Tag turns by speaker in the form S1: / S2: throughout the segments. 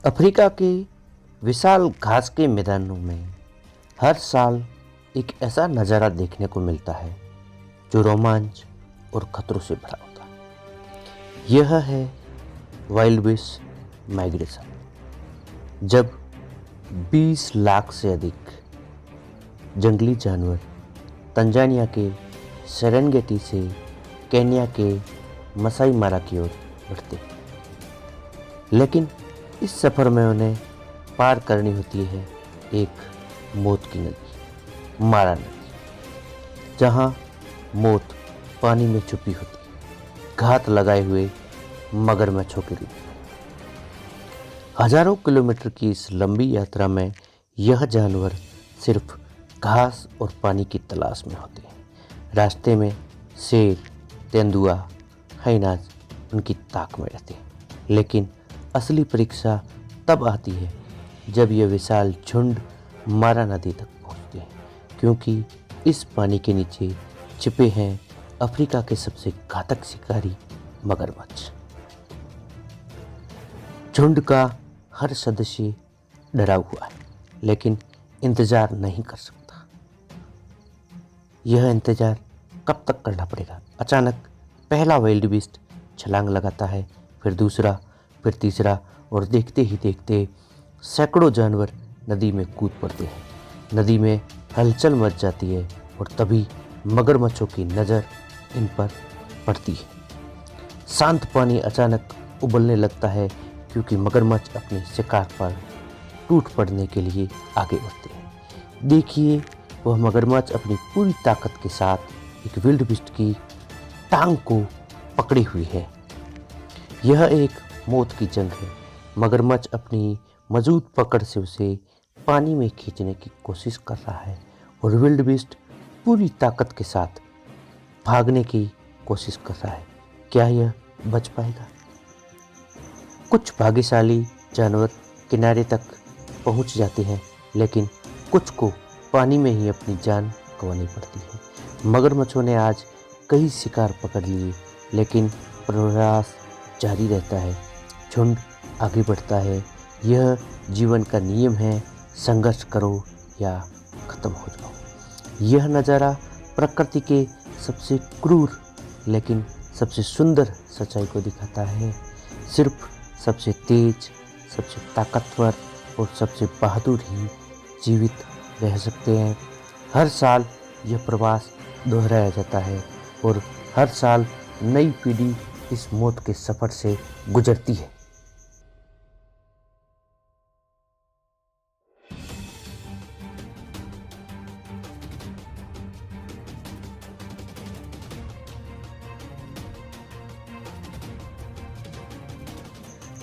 S1: Africa के विशाल घास के मैदानों में हर साल एक ऐसा नज़ारा देखने को मिलता है जो रोमांच और खतरों से भरा होता है। यह है वाइल्ड बीस्ट माइग्रेशन, जब 20 लाख से अधिक जंगली जानवर तंजानिया के सेरेंगेटी से केन्या के मसाई मारा की ओर बढ़ते हैं। लेकिन इस सफ़र में उन्हें पार करनी होती है एक मौत की नदी, मारा नदी, जहाँ मौत पानी में छुपी होती है, घात लगाए हुए मगरमच्छों के रूप में। हजारों किलोमीटर की इस लंबी यात्रा में यह जानवर सिर्फ घास और पानी की तलाश में होते हैं। रास्ते में शेर, तेंदुआ, हाइनाज उनकी ताक में रहते हैं। लेकिन असली परीक्षा तब आती है जब ये विशाल झुंड मारा नदी तक पहुंचते हैं, क्योंकि इस पानी के नीचे छिपे हैं अफ्रीका के सबसे घातक शिकारी मगरमच्छ। झुंड का हर सदस्य डरा हुआ है, लेकिन इंतजार नहीं कर सकता। यह इंतजार कब तक करना पड़ेगा? अचानक पहला वाइल्ड बीस्ट छलांग लगाता है, फिर दूसरा, फिर तीसरा, और देखते ही देखते सैकड़ों जानवर नदी में कूद पड़ते हैं। नदी में हलचल मच जाती है और तभी मगरमच्छों की नज़र इन पर पड़ती है। शांत पानी अचानक उबलने लगता है, क्योंकि मगरमच्छ अपने शिकार पर टूट पड़ने के लिए आगे बढ़ते हैं। देखिए, वह मगरमच्छ अपनी पूरी ताकत के साथ एक विल्ड बीस्ट की टांग को पकड़ी हुई है। यह एक मौत की जंग है। मगरमच्छ अपनी मजबूत पकड़ से उसे पानी में खींचने की कोशिश कर रहा है और विल्ड बीस्ट पूरी ताकत के साथ भागने की कोशिश कर रहा है। क्या यह बच पाएगा? कुछ भाग्यशाली जानवर किनारे तक पहुंच जाते हैं, लेकिन कुछ को पानी में ही अपनी जान गंवानी पड़ती है। मगरमच्छों ने आज कई शिकार पकड़ लिए, लेकिन प्रयास जारी रहता है। झुंड आगे बढ़ता है। यह जीवन का नियम है, संघर्ष करो या खत्म हो जाओ। यह नज़ारा प्रकृति के सबसे क्रूर लेकिन सबसे सुंदर सच्चाई को दिखाता है। सिर्फ सबसे तेज, सबसे ताकतवर और सबसे बहादुर ही जीवित रह सकते हैं। हर साल यह प्रवास दोहराया जाता है और हर साल नई पीढ़ी इस मौत के सफ़र से गुजरती है।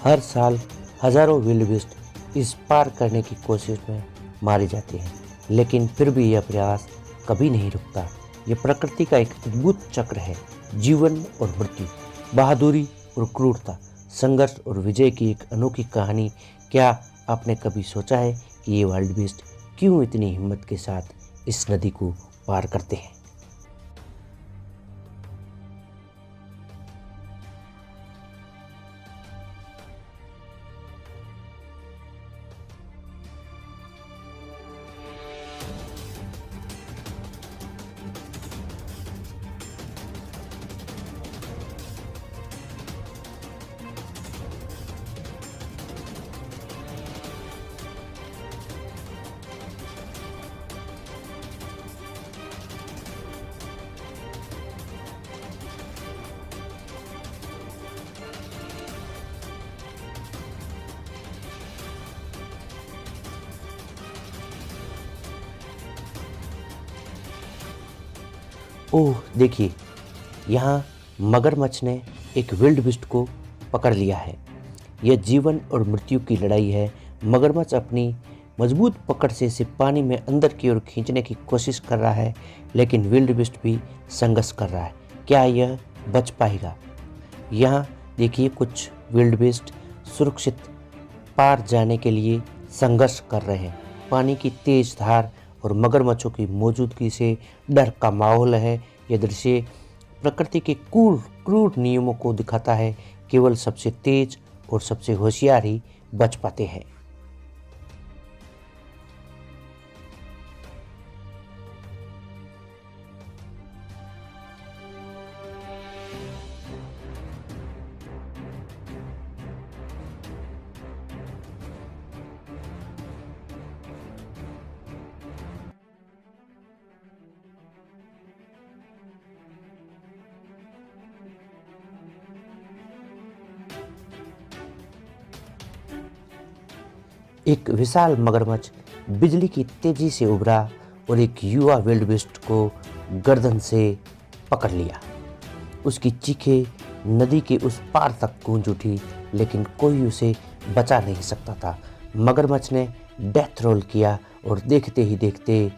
S1: हर साल हजारों विल्ड बीस्ट इस पार करने की कोशिश में मारे जाते हैं, लेकिन फिर भी यह प्रयास कभी नहीं रुकता। यह प्रकृति का एक अद्भुत चक्र है। जीवन और मृत्यु, बहादुरी और क्रूरता, संघर्ष और विजय की एक अनोखी कहानी। क्या आपने कभी सोचा है कि ये वाइल्ड बीस्ट क्यों इतनी हिम्मत के साथ इस नदी को पार करते हैं? ओह देखिए, यहाँ मगरमच्छ ने एक विल्ड बीस्ट को पकड़ लिया है। यह जीवन और मृत्यु की लड़ाई है। मगरमच्छ अपनी मजबूत पकड़ से इसे पानी में अंदर की ओर खींचने की कोशिश कर रहा है, लेकिन विल्ड बीस्ट भी संघर्ष कर रहा है। क्या यह बच पाएगा? यहाँ देखिए, कुछ विल्ड बीस्ट सुरक्षित पार जाने के लिए संघर्ष कर रहे हैं। पानी की तेज धार और मगरमच्छों की मौजूदगी से डर का माहौल है। यह दृश्य प्रकृति के क्रूर नियमों को दिखाता है। केवल सबसे तेज और सबसे होशियार ही बच पाते हैं। एक विशाल मगरमच्छ बिजली की तेजी से उभरा और एक युवा विल्डबीस्ट को गर्दन से पकड़ लिया। उसकी चीखें नदी के उस पार तक गूंज उठी, लेकिन कोई उसे बचा नहीं सकता था। मगरमच्छ ने डेथ रोल किया और देखते ही देखते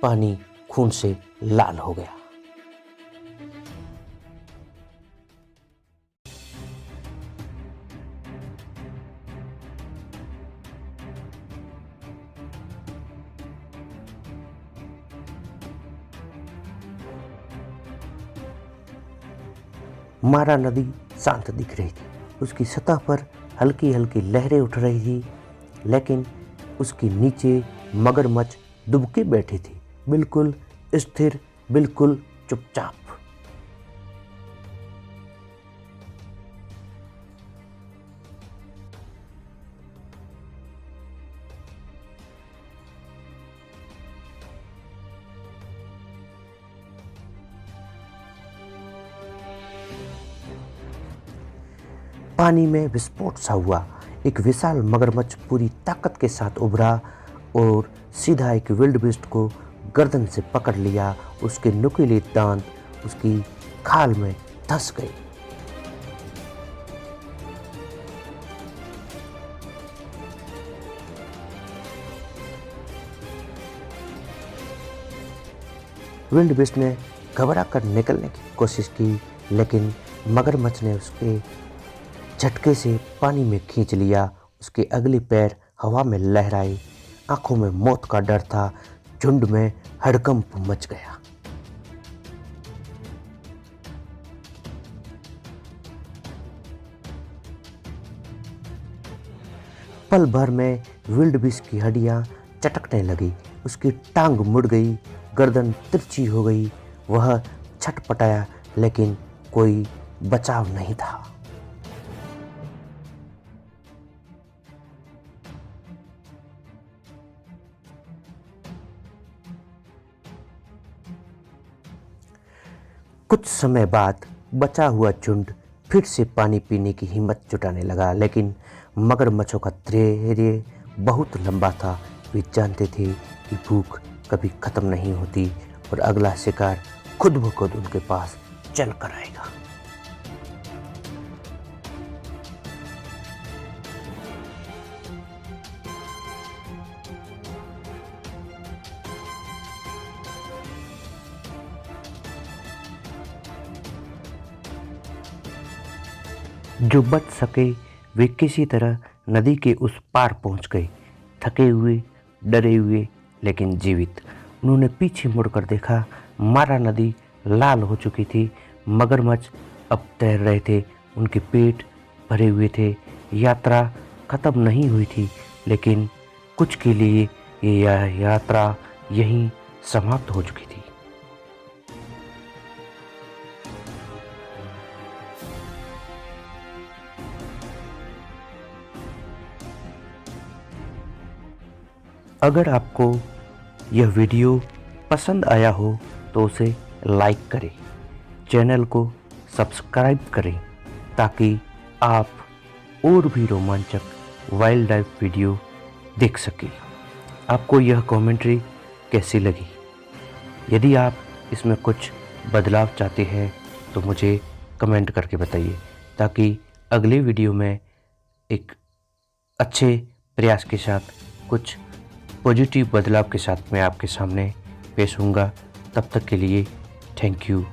S1: पानी खून से लाल हो गया। मारा नदी शांत दिख रही थी। उसकी सतह पर हल्की हल्की लहरें उठ रही थी, लेकिन उसके नीचे मगरमच्छ दुबके बैठी थी, बिल्कुल स्थिर, बिल्कुल चुपचाप। पानी में विस्फोट सा हुआ। एक विशाल मगरमच्छ पूरी ताकत के साथ उभरा और सीधा एक विल्डबीस्ट को गर्दन से पकड़ लिया। उसके नुकीले दांत उसकी खाल में धंस गए। विल्डबीस्ट ने घबरा कर निकलने की कोशिश की, लेकिन मगरमच्छ ने उसके झटके से पानी में खींच लिया। उसके अगले पैर हवा में लहराए। आंखों में मौत का डर था। झुंड में हड़कंप मच गया। पल भर में विल्डबीस्ट की हड्डियां चटकने लगी। उसकी टांग मुड़ गई, गर्दन तिरछी हो गई। वह छटपटाया, लेकिन कोई बचाव नहीं था। कुछ समय बाद बचा हुआ झुंड फिर से पानी पीने की हिम्मत जुटाने लगा, लेकिन मगरमच्छों का धैर्य बहुत लंबा था। वे जानते थे कि भूख कभी खत्म नहीं होती और अगला शिकार खुद ब खुद उनके पास चल कर आएगा। जो बच सके वे किसी तरह नदी के उस पार पहुंच गए, थके हुए, डरे हुए, लेकिन जीवित। उन्होंने पीछे मुड़कर देखा। मारा नदी लाल हो चुकी थी। मगरमच्छ अब तैर रहे थे। उनके पेट भरे हुए थे। यात्रा खत्म नहीं हुई थी, लेकिन कुछ के लिए ये यात्रा यहीं समाप्त हो चुकी थी। अगर आपको यह वीडियो पसंद आया हो तो उसे लाइक करें, चैनल को सब्सक्राइब करें, ताकि आप और भी रोमांचक वाइल्ड लाइफ वीडियो देख सकें। आपको यह कमेंट्री कैसी लगी? यदि आप इसमें कुछ बदलाव चाहते हैं तो मुझे कमेंट करके बताइए, ताकि अगले वीडियो में एक अच्छे प्रयास के साथ, कुछ पॉजिटिव बदलाव के साथ मैं आपके सामने पेश होऊंगा। तब तक के लिए थैंक यू।